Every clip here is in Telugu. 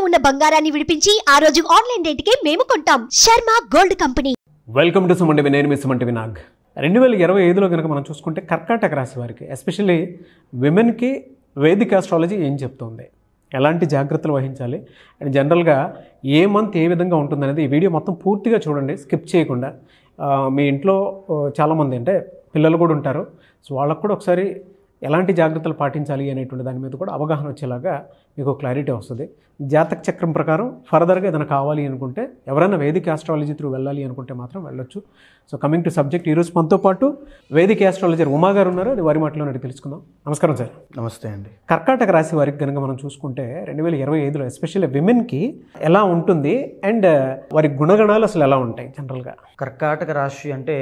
ఉన్న బంగారాన్ని విడిపించి ఆ రోజు ఆన్లైన్ రేటుకే మేము కొంటాం. Sharma gold company. Welcome to Suman TV. నేను మీ సుమన్ టీవీ నాగ్. 2025లో కనుక మనం చూసుకుంటే కర్కాటక రాశి వారికి ఎస్పెషల్లీ విమెన్కి వేదిక ఆస్ట్రాలజీ ఏం చెప్తుంది, ఎలాంటి జాగ్రత్తలు వహించాలి అండ్ జనరల్గా ఏ మంత్ ఏ విధంగా ఉంటుందనేది ఈ వీడియో మొత్తం పూర్తిగా చూడండి, స్కిప్ చేయకుండా. మీ ఇంట్లో చాలామంది అంటే పిల్లలు కూడా ఉంటారు, సో వాళ్ళకు కూడా ఒకసారి ఎలాంటి జాగ్రత్తలు పాటించాలి అనేటువంటి దాని మీద కూడా అవగాహన వచ్చేలాగా మీకు క్లారిటీ వస్తుంది. జాతక చక్రం ప్రకారం ఫర్దర్గా ఏదైనా కావాలి అనుకుంటే, ఎవరైనా వేదిక ఆస్ట్రాలజీ త్రూ వెళ్ళాలి అనుకుంటే మాత్రం వెళ్ళొచ్చు. సో కమింగ్ టు సబ్జెక్ట్, ఈరోజు మనతో పాటు వేదిక ఆస్ట్రాలజర్ ఉమా గారు ఉన్నారు. అది వారి మాటలో అడిగి తెలుసుకుందాం. నమస్కారం సార్. నమస్తే అండి. కర్కాటక రాశి వారికి కనుక మనం చూసుకుంటే 2025లో ఎస్పెషల్లీ విమెన్కి ఎలా ఉంటుంది అండ్ వారి గుణగణాలు అసలు ఎలా ఉంటాయి జనరల్గా? కర్కాటక రాశి అంటే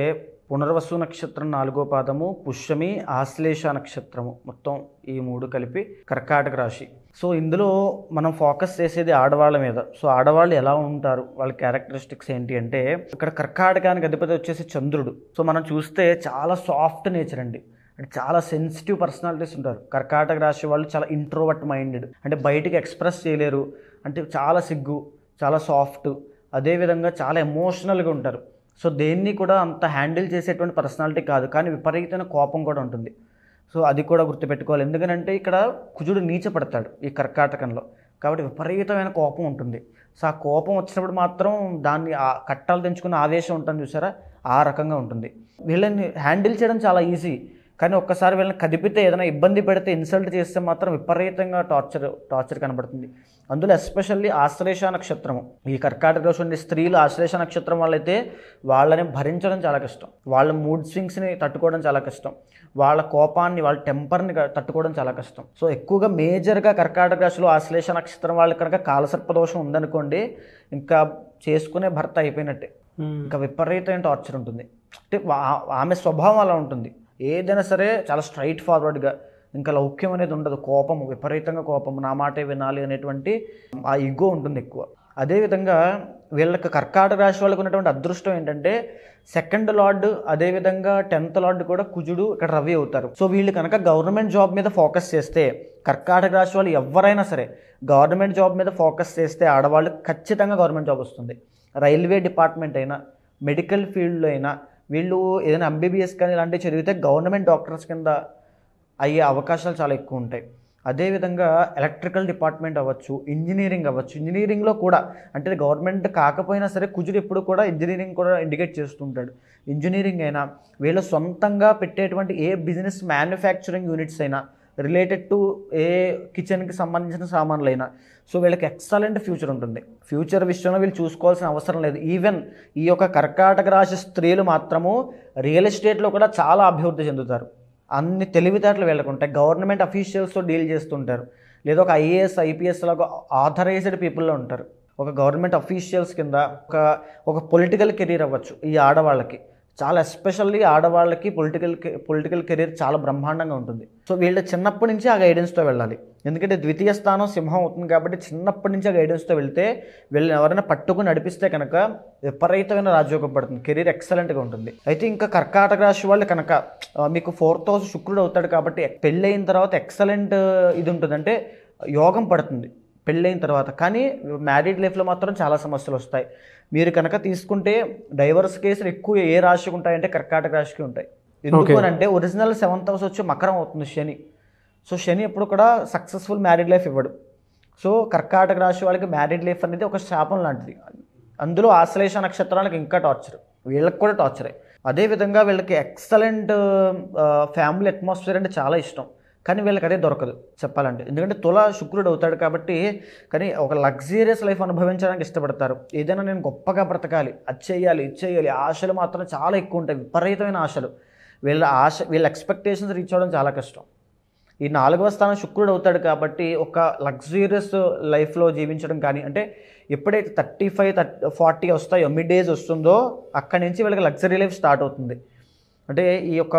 పునర్వసు నక్షత్రం 4వ పాదము, పుష్యమి, ఆశ్లేష నక్షత్రము, మొత్తం ఈ 3 కలిపి కర్కాటక రాశి. సో ఇందులో మనం ఫోకస్ చేసేది ఆడవాళ్ళ మీద. సో ఆడవాళ్ళు ఎలా ఉంటారు, వాళ్ళ క్యారెక్టరిస్టిక్స్ ఏంటి అంటే, ఇక్కడ కర్కాటకానికి అధిపతి వచ్చేసి చంద్రుడు. సో మనం చూస్తే చాలా సాఫ్ట్ నేచర్ అండి, అంటే చాలా సెన్సిటివ్ పర్సనాలిటీస్ ఉంటారు. కర్కాటక రాశి వాళ్ళు చాలా ఇంట్రోవర్ట్ మైండెడ్, అంటే బయటికి ఎక్స్ప్రెస్ చేయలేరు, అంటే చాలా సిగ్గు, చాలా సాఫ్ట్, అదేవిధంగా చాలా ఎమోషనల్గా ఉంటారు. సో దేన్ని కూడా అంత హ్యాండిల్ చేసేటువంటి పర్సనాలిటీ కాదు, కానీ విపరీతమైన కోపం కూడా ఉంటుంది. సో అది కూడా గుర్తుపెట్టుకోవాలి. ఎందుకంటే ఇక్కడ కుజుడు నీచపడతాడు ఈ కర్కాటకంలో, కాబట్టి విపరీతమైన కోపం ఉంటుంది. సో ఆ కోపం వచ్చినప్పుడు మాత్రం దాన్ని కట్టాలు తెంచుకున్న ఆవేశం ఉంటుంది చూసారా, ఆ రకంగా ఉంటుంది. వీళ్ళని హ్యాండిల్ చేయడం చాలా ఈజీ, కానీ ఒక్కసారి వీళ్ళని కదిపితే, ఏదైనా ఇబ్బంది పెడితే, ఇన్సల్ట్ చేస్తే మాత్రం విపరీతంగా టార్చర్ కనబడుతుంది. అందులో ఎస్పెషల్లీ ఆశ్లేష నక్షత్రము, ఈ కర్కాటక రాశి ఉండే స్త్రీలు ఆశ్లేష నక్షత్రం వాళ్ళైతే వాళ్ళని భరించడం చాలా కష్టం, వాళ్ళ మూడ్ స్వింగ్స్ని తట్టుకోవడం చాలా కష్టం, వాళ్ళ కోపాన్ని, వాళ్ళ టెంపర్ని తట్టుకోవడం చాలా కష్టం. సో ఎక్కువగా మేజర్గా కర్కాటక రాశిలో ఆశ్లేష నక్షత్రం వాళ్ళకి కనుక కాలసర్పదోషం ఉందనుకోండి, ఇంకా చేసుకునే భర్త అయిపోయినట్టే. ఇంకా విపరీతమైన టార్చర్ ఉంటుంది. అంటే ఆమె స్వభావం అలా ఉంటుంది, ఏదైనా సరే చాలా స్ట్రైట్ ఫార్వర్డ్గా, ఇంకా లౌక్యం అనేది ఉండదు, కోపము, విపరీతంగా కోపము, నా మాటే వినాలి అనేటువంటి ఆ ఇగో ఉంటుంది ఎక్కువ. అదేవిధంగా వీళ్ళకి కర్కాటక రాశి వాళ్ళకు ఉన్నటువంటి అదృష్టం ఏంటంటే, 2nd లార్డ్ అదేవిధంగా 10th లార్డ్ కూడా కుజుడు, ఇక్కడ రవి అవుతారు. సో వీళ్ళు కనుక గవర్నమెంట్ జాబ్ మీద ఫోకస్ చేస్తే, కర్కాటక రాశి వాళ్ళు ఎవరైనా సరే గవర్నమెంట్ జాబ్ మీద ఫోకస్ చేస్తే ఆడవాళ్ళు ఖచ్చితంగా గవర్నమెంట్ జాబ్ వస్తుంది. రైల్వే డిపార్ట్మెంట్ అయినా, మెడికల్ ఫీల్డ్లో అయినా, వీళ్ళు ఏదైనా MBBS కానీ ఇలాంటివి చదివితే గవర్నమెంట్ డాక్టర్స్ కింద అయ్యే అవకాశాలు చాలా ఎక్కువ ఉంటాయి. అదేవిధంగా ఎలక్ట్రికల్ డిపార్ట్మెంట్ అవ్వచ్చు, ఇంజనీరింగ్ అవ్వచ్చు. ఇంజనీరింగ్లో కూడా అంటే గవర్నమెంట్ కాకపోయినా సరే కుజుడు ఎప్పుడు కూడా ఇంజనీరింగ్ కూడా ఇండికేట్ చేస్తుంటాడు. ఇంజనీరింగ్ అయినా, వీళ్ళు సొంతంగా పెట్టేటువంటి ఏ బిజినెస్ మ్యానుఫ్యాక్చరింగ్ యూనిట్స్ అయినా, రిలేటెడ్ టు ఏ కిచెన్కి సంబంధించిన సామాన్లు అయినా, సో వీళ్ళకి ఎక్సలెంట్ ఫ్యూచర్ ఉంటుంది. ఫ్యూచర్ విషయంలో వీళ్ళు చూసుకోవాల్సిన అవసరం లేదు. ఈవెన్ ఈ యొక్క కర్కాటక రాశి స్త్రీలు మాత్రము రియల్ ఎస్టేట్లో కూడా చాలా అభివృద్ధి చెందుతారు. అన్ని తెలివితేటలు వీళ్ళకుంటాయి. గవర్నమెంట్ అఫీషియల్స్తో డీల్ చేస్తుంటారు, లేదా ఒక IAS IPS లాగా ఆథరైజ్డ్ పీపుల్లో ఉంటారు. ఒక గవర్నమెంట్ అఫీషియల్స్ కింద ఒక పొలిటికల్ కెరీర్ అవ్వచ్చు. ఈ ఆడవాళ్ళకి చాలా, ఎస్పెషల్లీ ఆడవాళ్ళకి పొలిటికల్ కెరీర్ చాలా బ్రహ్మాండంగా ఉంటుంది. సో వీళ్ళు చిన్నప్పటి నుంచి ఆ గైడెన్స్తో వెళ్ళాలి, ఎందుకంటే ద్వితీయ స్థానం సింహం అవుతుంది కాబట్టి చిన్నప్పటి నుంచి ఆ గైడెన్స్తో వెళ్తే, వీళ్ళని ఎవరైనా పట్టుకుని నడిపిస్తే కనుక విపరీతమైన రాజయోగం పడుతుంది, కెరీర్ ఎక్సలెంట్గా ఉంటుంది. అయితే ఇంకా కర్కాటక రాశి వాళ్ళు కనుక మీకు 4th హౌస్ శుక్రుడు అవుతాడు కాబట్టి పెళ్ళయిన తర్వాత ఎక్సలెంట్ ఇది ఉంటుంది, అంటే యోగం పడుతుంది పెళ్ళైన తర్వాత. కానీ మ్యారీడ్ లైఫ్లో మాత్రం చాలా సమస్యలు వస్తాయి. మీరు కనుక తీసుకుంటే డైవర్స్ కేసులు ఎక్కువ ఏ రాశికి ఉంటాయంటే కర్కాటక రాశికి ఉంటాయి. ఎందుకు అని అంటే, ఒరిజినల్ 7th హౌస్ వచ్చి మకరం అవుతుంది శని. సో శని ఎప్పుడు కూడా సక్సెస్ఫుల్ మ్యారీడ్ లైఫ్ ఇవ్వడు. సో కర్కాటక రాశి వాళ్ళకి మ్యారీడ్ లైఫ్ అనేది ఒక శాపం లాంటిది. అందులో ఆశ్లేష నక్షత్రానికి ఇంకా టార్చర్, వీళ్ళకి కూడా టార్చరే. అదేవిధంగా వీళ్ళకి ఎక్సలెంట్ ఫ్యామిలీ అట్మాస్ఫియర్ అంటే చాలా ఇష్టం, కానీ వీళ్ళకి అదే దొరకదు చెప్పాలంటే. ఎందుకంటే తుల శుక్రుడు అవుతాడు కాబట్టి, కానీ ఒక లగ్జరియస్ లైఫ్ అనుభవించడానికి ఇష్టపడతారు. ఏదైనా నేను గొప్పగా బ్రతకాలి, అది చేయాలి, ఇది చేయాలి, ఆశలు మాత్రం చాలా ఎక్కువ ఉంటాయి, విపరీతమైన ఆశలు. వీళ్ళ ఎక్స్పెక్టేషన్స్ రీచ్ అవ్వడం చాలా కష్టం. ఈ 4వ స్థానం శుక్రుడు అవుతాడు కాబట్టి ఒక లగ్జరియస్ లైఫ్లో జీవించడం కానీ, అంటే ఎప్పుడైతే 35-40 వస్తాయో, మిడ్ ఏజ్ వస్తుందో, అక్కడి నుంచి వీళ్ళకి లగ్జరీ లైఫ్ స్టార్ట్ అవుతుంది. అంటే ఈ యొక్క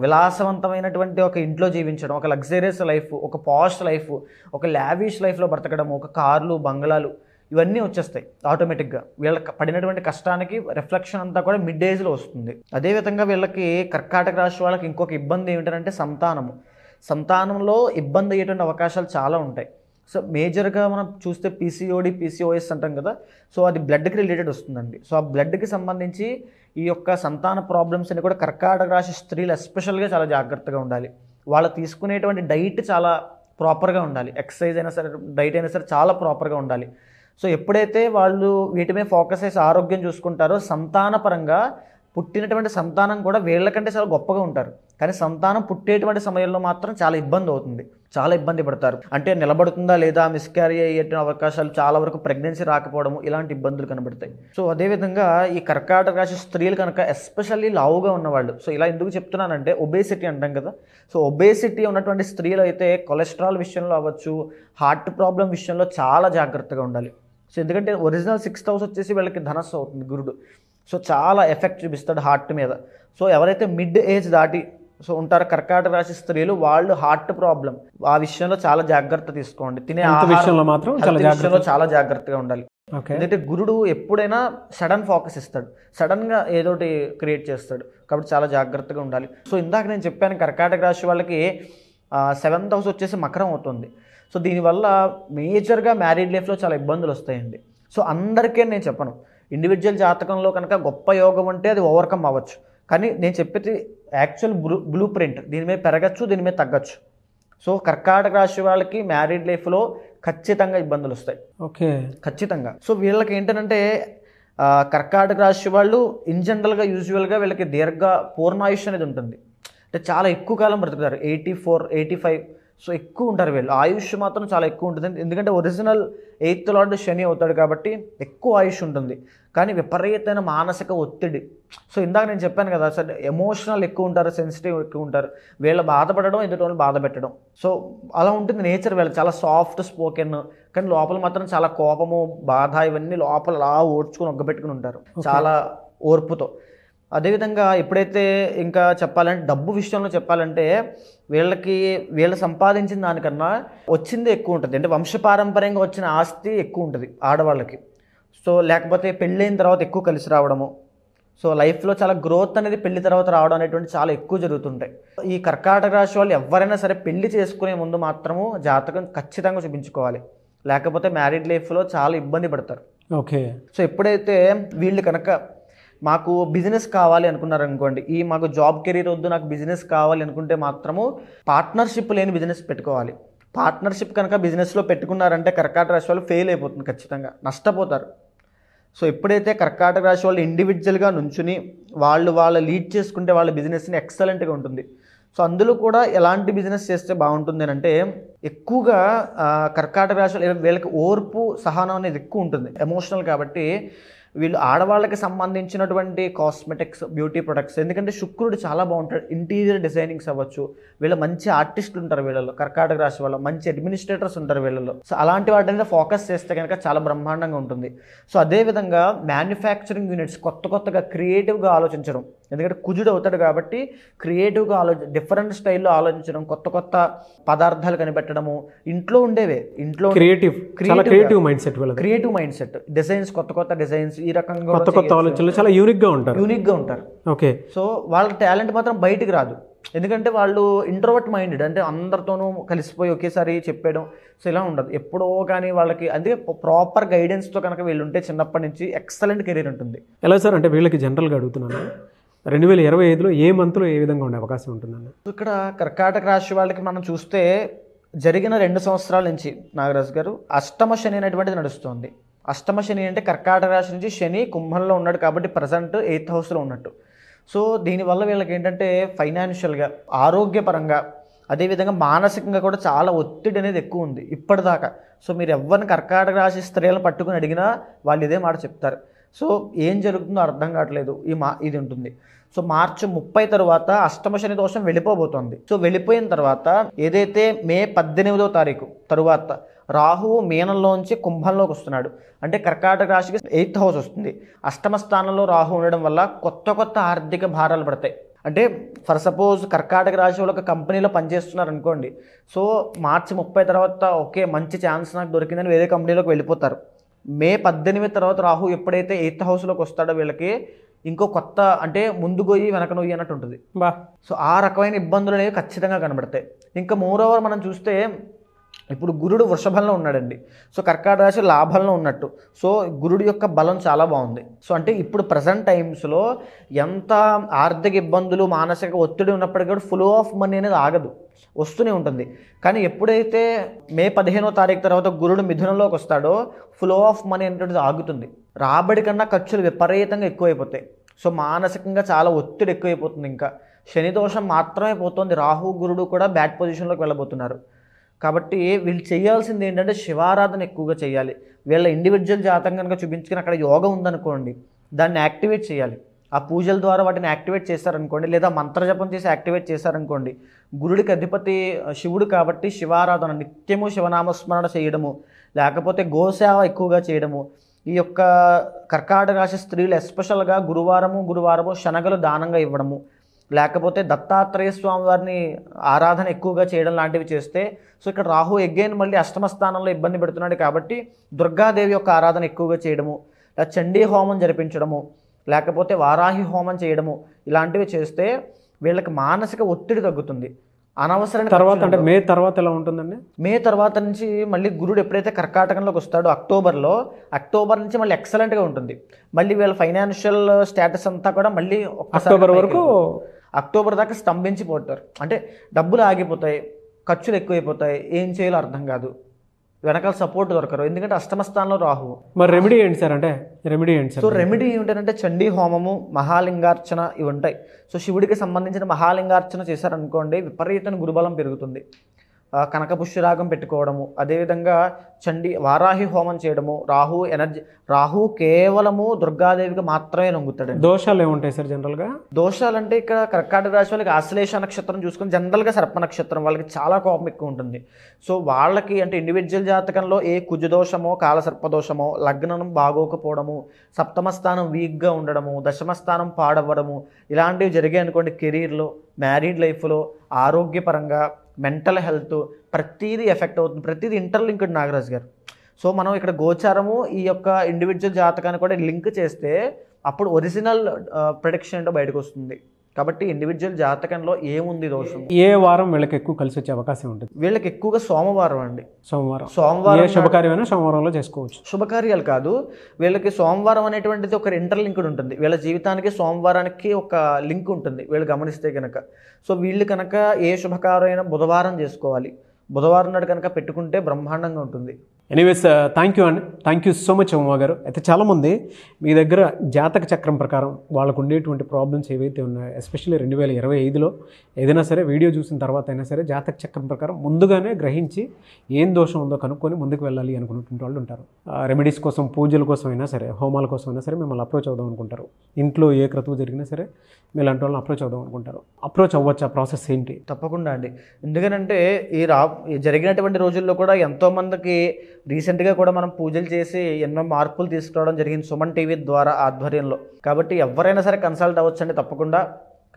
విలాసవంతమైనటువంటి ఒక ఇంట్లో జీవించడం, ఒక లగ్జరియస్ లైఫ్, ఒక పాష్ లైఫ్, ఒక లావిష్ లైఫ్లో బ్రతకడం, ఒక కార్లు, బంగ్లాలు, ఇవన్నీ వచ్చేస్తాయి ఆటోమేటిక్గా. వీళ్ళకి పడినటువంటి కష్టానికి రిఫ్లెక్షన్ అంతా కూడా మిడ్ ఏజ్లో వస్తుంది. అదేవిధంగా వీళ్ళకి కర్కాటక రాశి వాళ్ళకి ఇంకొక ఇబ్బంది ఏమిటంటే సంతానంలో ఇబ్బంది అయ్యేటువంటి అవకాశాలు చాలా ఉంటాయి. సో మేజర్గా మనం చూస్తే పీసీఓడి పీసీఓఎస్ అంటాం కదా, సో అది బ్లడ్కి రిలేటెడ్ వస్తుందండి. సో ఆ బ్లడ్కి సంబంధించి ఈ యొక్క సంతాన ప్రాబ్లమ్స్ అని కూడా కర్కాటక రాశి స్త్రీలు ఎస్పెషల్గా చాలా జాగ్రత్తగా ఉండాలి. వాళ్ళు తీసుకునేటువంటి డైట్ చాలా ప్రాపర్గా ఉండాలి. ఎక్సర్సైజ్ అయినా సరే, డైట్ అయినా సరే చాలా ప్రాపర్గా ఉండాలి. సో ఎప్పుడైతే వాళ్ళు వీటి మీద ఫోకస్ చేసి ఆరోగ్యం చూసుకుంటారో సంతానపరంగా పుట్టినటువంటి సంతానం కూడా వీళ్ళకంటే చాలా గొప్పగా ఉంటారు. కానీ సంతానం పుట్టేటువంటి సమయంలో మాత్రం చాలా ఇబ్బంది అవుతుంది, చాలా ఇబ్బంది పడతారు. అంటే నిలబడుతుందా లేదా, మిస్క్యారీ అయ్యే అవకాశాలు, చాలా వరకు ప్రెగ్నెన్సీ రాకపోవడము, ఇలాంటి ఇబ్బందులు కనబడతాయి. సో అదేవిధంగా ఈ కర్కాటక రాశి స్త్రీలు కనుక ఎస్పెషల్లీ లావుగా ఉన్నవాళ్ళు, సో ఇలా ఎందుకు చెప్తున్నానంటే ఒబేసిటీ అంటాం కదా, సో ఒబేసిటీ ఉన్నటువంటి స్త్రీలు అయితే కొలెస్ట్రాల్ విషయంలో అవ్వచ్చు, హార్ట్ ప్రాబ్లం విషయంలో చాలా జాగ్రత్తగా ఉండాలి. సో ఎందుకంటే ఒరిజినల్ 6th హౌస్ వచ్చేసి వీళ్ళకి ధనస్సు అవుతుంది గురుడు. సో చాలా ఎఫెక్ట్ చూపిస్తాడు హార్ట్ మీద. సో ఎవరైతే మిడ్ ఏజ్ దాటి సో ఉంటారు కర్కాటక రాశి స్త్రీలు, వాళ్ళు హార్ట్ ప్రాబ్లం ఆ విషయంలో చాలా జాగ్రత్త తీసుకోండి. తినే విషయంలో మాత్రం చాలా జాగ్రత్తగా ఉండాలి. ఎందుకంటే గురుడు ఎప్పుడైనా సడన్ ఫోకస్ ఇస్తాడు, సడన్గా ఏదోటి క్రియేట్ చేస్తాడు, కాబట్టి చాలా జాగ్రత్తగా ఉండాలి. సో ఇందాక నేను చెప్పాను కర్కాటక రాశి వాళ్ళకి 7th హౌస్ వచ్చేసి మకరం అవుతుంది. సో దీనివల్ల మేజర్గా మ్యారీడ్ లైఫ్లో చాలా ఇబ్బందులు వస్తాయండి. సో అందరికీ నేను చెప్పను, ఇండివిజువల్ జాతకంలో కనుక గొప్ప యోగం అంటే అది ఓవర్కమ్ అవ్వచ్చు, కానీ నేను చెప్పేది యాక్చువల్ బ్లూ ప్రింట్, దీని మీద పెరగచ్చు, దీని మీద తగ్గచ్చు. సో కర్కాటక రాశి వాళ్ళకి మ్యారీడ్ లైఫ్లో ఖచ్చితంగా ఇబ్బందులు వస్తాయి, ఓకే ఖచ్చితంగా. సో వీళ్ళకి ఏంటంటే కర్కాటక రాశి వాళ్ళు ఇన్ జనరల్గా యూజువల్గా వీళ్ళకి పూర్ణాయుష్ అనేది ఉంటుంది, అంటే చాలా ఎక్కువ కాలం బ్రతుకుతారు, 84, 85. సో ఎక్కువ ఉంటారు వీళ్ళు, ఆయుష్ మాత్రం చాలా ఎక్కువ ఉంటుంది. ఎందుకంటే ఒరిజినల్ 8th లార్డ్ శని అవుతాడు కాబట్టి ఎక్కువ ఆయుష్ ఉంటుంది. కానీ విపరీతమైన మానసిక ఒత్తిడి, సో ఇందాక నేను చెప్పాను కదా అసలు ఎమోషనల్ ఎక్కువ ఉంటారు, సెన్సిటివ్ ఎక్కువ ఉంటారు, వీళ్ళు బాధపడడం, ఎదుటి వాళ్ళు బాధ పెట్టడం. సో అలా ఉంటుంది నేచర్ వీళ్ళు, చాలా సాఫ్ట్ స్పోకెన్, కానీ లోపల మాత్రం చాలా కోపము, బాధ ఇవన్నీ లోపల అలా ఓడ్చుకొని ఒగ్గబెట్టుకుని ఉంటారు చాలా ఓర్పుతో. అదేవిధంగా ఎప్పుడైతే ఇంకా చెప్పాలంటే డబ్బు విషయంలో చెప్పాలంటే వీళ్ళు సంపాదించిన దానికన్నా వచ్చిందే ఎక్కువ ఉంటుంది, అంటే వంశపారంపర్యంగా వచ్చిన ఆస్తి ఎక్కువ ఉంటుంది ఆడవాళ్ళకి. సో లేకపోతే పెళ్ళైన తర్వాత ఎక్కువ కలిసి రావడము, సో లైఫ్లో చాలా గ్రోత్ అనేది పెళ్లి తర్వాత రావడం అనేటువంటి చాలా ఎక్కువ జరుగుతుంటాయి. ఈ కర్కాటక రాశి వాళ్ళు ఎవరైనా సరే పెళ్లి చేసుకునే ముందు మాత్రము జాతకం ఖచ్చితంగా చూపించుకోవాలి, లేకపోతే మ్యారీడ్ లైఫ్లో చాలా ఇబ్బంది పడతారు. ఓకే. సో ఎప్పుడైతే వీళ్ళు కనుక మాకు బిజినెస్ కావాలి అనుకున్నారనుకోండి, మాకు జాబ్ కెరీర్ వద్దు, నాకు బిజినెస్ కావాలి అనుకుంటే మాత్రము పార్ట్నర్షిప్ లేని బిజినెస్ పెట్టుకోవాలి. పార్ట్నర్షిప్ కనుక బిజినెస్లో పెట్టుకున్నారంటే కర్కాటక రాశి వాళ్ళు ఫెయిల్ అయిపోతుంది, ఖచ్చితంగా నష్టపోతారు. సో ఎప్పుడైతే కర్కాటక రాశి వాళ్ళు ఇండివిజువల్గా నుంచుని వాళ్ళు లీడ్ చేసుకుంటే వాళ్ళ బిజినెస్ని ఎక్సలెంట్గా ఉంటుంది. సో అందులో కూడా ఎలాంటి బిజినెస్ చేస్తే బాగుంటుంది అని అంటే ఎక్కువగా కర్కాటక రాశి వీళ్ళకి ఓర్పు సహనం అనేది ఎక్కువ ఉంటుంది, ఎమోషనల్. కాబట్టి వీళ్ళు ఆడవాళ్ళకి సంబంధించినటువంటి కాస్మెటిక్స్, బ్యూటీ ప్రొడక్ట్స్, ఎందుకంటే శుక్రుడు చాలా బాగుంటాడు, ఇంటీరియర్ డిజైనింగ్స్ అవ్వచ్చు, వీళ్ళ మంచి ఆర్టిస్టులు ఉంటారు వీళ్ళలో, కర్కాటక రాశి వాళ్ళ మంచి అడ్మినిస్ట్రేటర్స్ ఉంటారు వీళ్ళలో. సో అలాంటి వాటి మీద ఫోకస్ చేస్తే కనుక చాలా బ్రహ్మాండంగా ఉంటుంది. సో అదేవిధంగా మ్యానుఫ్యాక్చరింగ్ యూనిట్స్ కొత్తగా క్రియేటివ్గా ఆలోచించడం, ఎందుకంటే కుజుడు అవుతాడు కాబట్టి క్రియేటివ్గా డిఫరెంట్ స్టైల్లో ఆలోచించడం, కొత్త పదార్థాలు కనిపెట్టడము, ఇంట్లో ఉండేవే, ఇంట్లో క్రియేటివ్ మైండ్ సెట్, డిజైన్స్, కొత్త డిజైన్స్, ఈ రకంగా కొత్త ఆలోచనలు చాలా యూనిక్గా ఉంటారు. ఓకే. సో వాళ్ళ టాలెంట్ మాత్రం బయటికి రాదు, ఎందుకంటే వాళ్ళు ఇంట్రోవర్ట్ మైండెడ్, అంటే అందరితోనూ కలిసిపోయి ఒకేసారి చెప్పేయడం, సో ఇలా ఉండదు ఎప్పుడో. కానీ వాళ్ళకి అందుకే ప్రాపర్ గైడెన్స్తో కనుక వీళ్ళు ఉంటే చిన్నప్పటి నుంచి ఎక్సలెంట్ కెరీర్ ఉంటుంది. ఎలా సార్ అంటే వీళ్ళకి జనరల్గా అడుగుతున్నాను, 2025లో ఏ మంత్లో ఏ విధంగా ఉండే అవకాశం ఉంటుందండి? ఇక్కడ కర్కాటక రాశి వాళ్ళకి మనం చూస్తే జరిగిన 2 సంవత్సరాల నుంచి నాగరాజు గారు అష్టమ శని అనేటువంటిది నడుస్తుంది. అష్టమ శని అంటే కర్కాటక రాశి నుంచి శని కుంభంలో ఉన్నాడు కాబట్టి ప్రజెంట్ 8th హౌస్లో ఉన్నట్టు. సో దీనివల్ల వీళ్ళకి ఏంటంటే ఫైనాన్షియల్గా, ఆరోగ్యపరంగా, అదేవిధంగా మానసికంగా కూడా చాలా ఒత్తిడి అనేది ఎక్కువ ఉంది ఇప్పటిదాకా. సో మీరు ఎవరిని కర్కాటక రాశి స్త్రీలను పట్టుకుని అడిగినా వాళ్ళు ఇదే మాట చెప్తారు. సో ఏం జరుగుతుందో అర్థం కావట్లేదు, ఇది ఉంటుంది. సో మార్చి 30 తర్వాత అష్టమ శని దోషం వెళ్ళిపోబోతోంది. సో వెళ్ళిపోయిన తర్వాత ఏదైతే మే 18వ తారీఖు తరువాత రాహువు మీనంలోంచి కుంభంలోకి వస్తున్నాడు, అంటే కర్కాటక రాశికి 8th హౌస్ వస్తుంది. అష్టమ స్థానంలో రాహు ఉండడం వల్ల కొత్త ఆర్థిక భారాలు పడతాయి. అంటే ఫర్ సపోజ్ కర్కాటక రాశి వాళ్ళు ఒక కంపెనీలో పనిచేస్తున్నారు అనుకోండి, సో మార్చి 30 తర్వాత ఓకే మంచి ఛాన్స్ నాకు దొరికిందని వేరే కంపెనీలోకి వెళ్ళిపోతారు. మే 18 తర్వాత రాహు ఎప్పుడైతే 8th హౌస్లోకి వస్తాడో వీళ్ళకి ఇంకో కొత్త, అంటే ముందు గొయ్యి వెనక నొయ్యి అన్నట్టు ఉంటుంది. సో ఆ రకమైన ఇబ్బందులు అనేవి ఖచ్చితంగా కనబడతాయి. ఇంకా మోరోవర్ మనం చూస్తే ఇప్పుడు గురుడు వృషభంలో ఉన్నాడండి. సో కర్కాటక రాశి లాభంలో ఉన్నట్టు. సో గురుడు యొక్క బలం చాలా బాగుంది. సో అంటే ఇప్పుడు ప్రజెంట్ టైమ్స్లో ఎంత ఆర్థిక ఇబ్బందులు, మానసిక ఒత్తిడి ఉన్నప్పటికీ కూడా ఫ్లో ఆఫ్ మనీ అనేది ఆగదు, వస్తూనే ఉంటుంది. కానీ ఎప్పుడైతే మే 15వ తారీఖు తర్వాత గురుడు మిథునంలోకి వస్తాడో ఫ్లో ఆఫ్ మనీ అనేటువంటిది ఆగుతుంది. రాబడి కన్నా ఖర్చులు విపరీతంగా ఎక్కువైపోతాయి. సో మానసికంగా చాలా ఒత్తిడి ఎక్కువైపోతుంది. ఇంకా శని దోషం మాత్రమే పోతుంది, రాహు గురుడు కూడా బ్యాడ్ పొజిషన్లోకి వెళ్ళబోతున్నారు. కాబట్టి వీళ్ళు చేయాల్సింది ఏంటంటే శివారాధన ఎక్కువగా చేయాలి. వీళ్ళ ఇండివిజువల్ జాతకం కనుక చూపించుకుని అక్కడ యోగం ఉందనుకోండి, దాన్ని యాక్టివేట్ చేయాలి. ఆ పూజల ద్వారా వాటిని యాక్టివేట్ చేశారనుకోండి, లేదా మంత్రజపం చేసి యాక్టివేట్ చేశారనుకోండి. గురుడికి అధిపతి శివుడు కాబట్టి శివారాధన, నిత్యము శివనామస్మరణ చేయడము, లేకపోతే గోసేవ ఎక్కువగా చేయడము. ఈ యొక్క కర్కాటక రాశి స్త్రీలు ఎస్పెషల్గా గురువారము శనగలు దానంగా ఇవ్వడము, లేకపోతే దత్తాత్రేయ స్వామి వారిని ఆరాధన ఎక్కువగా చేయడం లాంటివి చేస్తే. సో ఇక్కడ రాహు ఎగైన్ మళ్ళీ అష్టమ స్థానంలో ఇబ్బంది పెడుతున్నాడు కాబట్టి దుర్గాదేవి యొక్క ఆరాధన ఎక్కువగా చేయడము, లేదా చండీ హోమం జరిపించడము, లేకపోతే వారాహి హోమం చేయడము, ఇలాంటివి చేస్తే వీళ్ళకి మానసిక ఒత్తిడి తగ్గుతుంది. అనవసరమైన తర్వాత అంటే మే తర్వాత ఎలా ఉంటుందండి? మే తర్వాత నుంచి మళ్ళీ గురుడు ఎప్పుడైతే కర్కాటకంలోకి వస్తాడో అక్టోబర్ నుంచి మళ్ళీ ఎక్సలెంట్గా ఉంటుంది. మళ్ళీ వీళ్ళ ఫైనాన్షియల్ స్టేటస్ అంతా కూడా మళ్ళీ అక్టోబర్ వరకు, అక్టోబర్ దాకా స్తంభించిపోతారు. అంటే డబ్బులు ఆగిపోతాయి, ఖర్చులు ఎక్కువైపోతాయి, ఏం చేయాలో అర్థం కాదు, వెనకాల సపోర్ట్ దొరకరు, ఎందుకంటే అష్టమ స్థానంలో రాహు. మరి రెమెడీ ఏంటి సార్? అంటే రెమెడీ ఏంటి సార్? సో రెమెడీ ఏమిటంటే చండీ హోమము, మహాలింగార్చన ఇవి ఉంటాయి. సో శివుడికి సంబంధించిన మహాలింగార్చన చేశారనుకోండి, విపరీతమైన గురుబలం పెరుగుతుంది. కనకపుష్యరాగం పెట్టుకోవడము, అదేవిధంగా వారాహి హోమం చేయడము. రాహు కేవలము దుర్గాదేవికి మాత్రమే లొంగుతాడు. దోషాలు ఏముంటాయి సార్ జనరల్గా? దోషాలు అంటే ఇక్కడ కర్కాటక రాశి వాళ్ళకి ఆశ్లేష నక్షత్రం చూసుకొని జనరల్గా సర్ప నక్షత్రం వాళ్ళకి చాలా కోపం ఎక్కువ ఉంటుంది. సో వాళ్ళకి అంటే ఇండివిజువల్ జాతకంలో ఏ కుజదోషమో కాలసర్పదోషమో, లగ్నం బాగోకపోవడము, సప్తమ స్థానం వీక్గా ఉండడము, దశమ స్థానం పాడవ్వడము, ఇలాంటివి జరిగాయి అనుకోండి. కెరీర్లో, మ్యారీడ్ లైఫ్లో, ఆరోగ్యపరంగా, మెంటల్ హెల్త్, ప్రతిదీ ఎఫెక్ట్ అవుతుంది. ప్రతిదీ ఇంటర్లింక్డ్ నాగరాజు గారు. సో మనం ఇక్కడ గోచారము ఈ యొక్క ఇండివిజువల్ జాతకాన్ని కూడా లింక్ చేస్తే అప్పుడు ఒరిజినల్ ప్రెడిక్షన్ ఏంటో బయటకు వస్తుంది. కాబట్టి ఇండివిజువల్ జాతకంలో ఏముంది దోషం, ఏ వారం వీళ్ళకి ఎక్కువ కలిసి వచ్చే అవకాశం ఉంటుంది? వీళ్ళకి ఎక్కువగా సోమవారం అండి. సోమవారం శుభకార్యమైనా సోమవారంలో చేసుకోవచ్చు. శుభకార్యాలు కాదు, వీళ్ళకి సోమవారం అనేటువంటిది ఒక ఇంటర్లింక్డ్ ఉంటుంది. వీళ్ళ జీవితానికి సోమవారానికి ఒక లింక్ ఉంటుంది వీళ్ళు గమనిస్తే కనుక. సో వీళ్ళు కనుక ఏ శుభకార్యమైనా బుధవారం చేసుకోవాలి. బుధవారం నాడు కనుక పెట్టుకుంటే బ్రహ్మాండంగా ఉంటుంది. ఎనీవేస్ థ్యాంక్ యూ అండి, thank you so much Uma గారు. అయితే చాలామంది మీ దగ్గర జాతక చక్రం ప్రకారం వాళ్ళకు ఉండేటువంటి ప్రాబ్లమ్స్ ఏవైతే ఉన్నాయో, ఎస్పెషల్లీ 2025లో ఏదైనా సరే వీడియో చూసిన తర్వాత అయినా సరే జాతక చక్రం ప్రకారం ముందుగానే గ్రహించి ఏం దోషం ఉందో కనుక్కొని ముందుకు వెళ్ళాలి అనుకున్నటువంటి వాళ్ళు ఉంటారు. రెమెడీస్ కోసం, పూజల కోసం అయినా సరే, హోమాల కోసం అయినా సరే మిమ్మల్ని అప్రోచ్ అవుదాం అనుకుంటారు. ఇంట్లో ఏ క్రతువు జరిగినా సరే మీలాంటి వాళ్ళని అప్రోచ్ అవుదాం అనుకుంటారు. అప్రోచ్ అవ్వచ్చు, ఆ ప్రాసెస్ ఏంటి? తప్పకుండా అండి. ఎందుకనంటే ఈ జరిగినటువంటి రోజుల్లో కూడా ఎంతోమందికి రీసెంట్గా కూడా మనం పూజలు చేసి ఎన్నో మార్పులు తీసుకురావడం జరిగింది సుమన్ టీవీ ద్వారా ఆధ్వర్యంలో. కాబట్టి ఎవరైనా సరే కన్సల్ట్ అవ్వచ్చండి. తప్పకుండా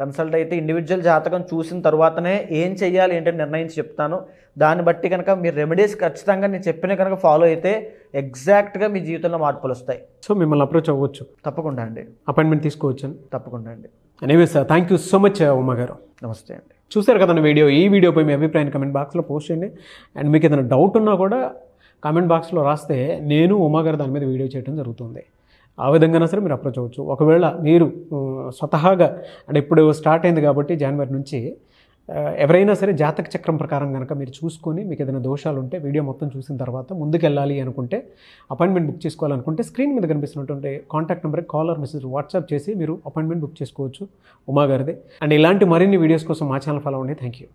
కన్సల్ట్ అయితే ఇండివిజువల్ జాతకం చూసిన తర్వాతనే ఏం చెయ్యాలి ఏంటంటే నిర్ణయించి చెప్తాను. దాన్ని బట్టి కనుక మీరు రెమెడీస్ ఖచ్చితంగా నేను చెప్పిన కనుక ఫాలో అయితే ఎగ్జాక్ట్గా మీ జీవితంలో మార్పులు వస్తాయి. సో మిమ్మల్ని అప్రోచ్ అవ్వచ్చు. తప్పకుండా అండి. అపాయింట్మెంట్ తీసుకోవచ్చు. తప్పకుండా అండి. Anyways thank you so much Uma గారు. నమస్తే అండి. చూసారు కదండి వీడియో. ఈ వీడియోపై మీ అభిప్రాయాన్ని కమెంట్ బాక్స్లో పోస్ట్ చేయండి. అండ్ మీకు ఏదైనా డౌట్ ఉన్నా కూడా కామెంట్ బాక్స్లో రాస్తే నేను ఉమా గారు దాని మీద వీడియో చేయడం జరుగుతుంది. ఆ విధంగా సరే మీరు అప్రోచ్ అవ్వచ్చు. ఒకవేళ మీరు స్వతహాగా అంటే ఇప్పుడు స్టార్ట్ అయింది కాబట్టి జనవరి నుంచి ఎవరైనా సరే జాతక చక్రం ప్రకారం కనుక మీరు చూసుకొని మీకు ఏదైనా దోషాలు ఉంటే వీడియో మొత్తం చూసిన తర్వాత ముందుకెళ్ళాలి అనుకుంటే, అపాయింట్మెంట్ బుక్ చేసుకోవాలనుకుంటే స్క్రీన్ మీద కనిపిస్తున్నటువంటి కాంటాక్ట్ నెంబర్కి కాల్ ఆర్ మెసేజ్ వాట్సాప్ చేసి మీరు అపాయింట్మెంట్ బుక్ చేసుకోవచ్చు ఉమా గారిది. అండ్ ఇలాంటి మరిన్ని వీడియోస్ కోసం మా ఛానల్ ఫాలో అవ్వండి. Thank you.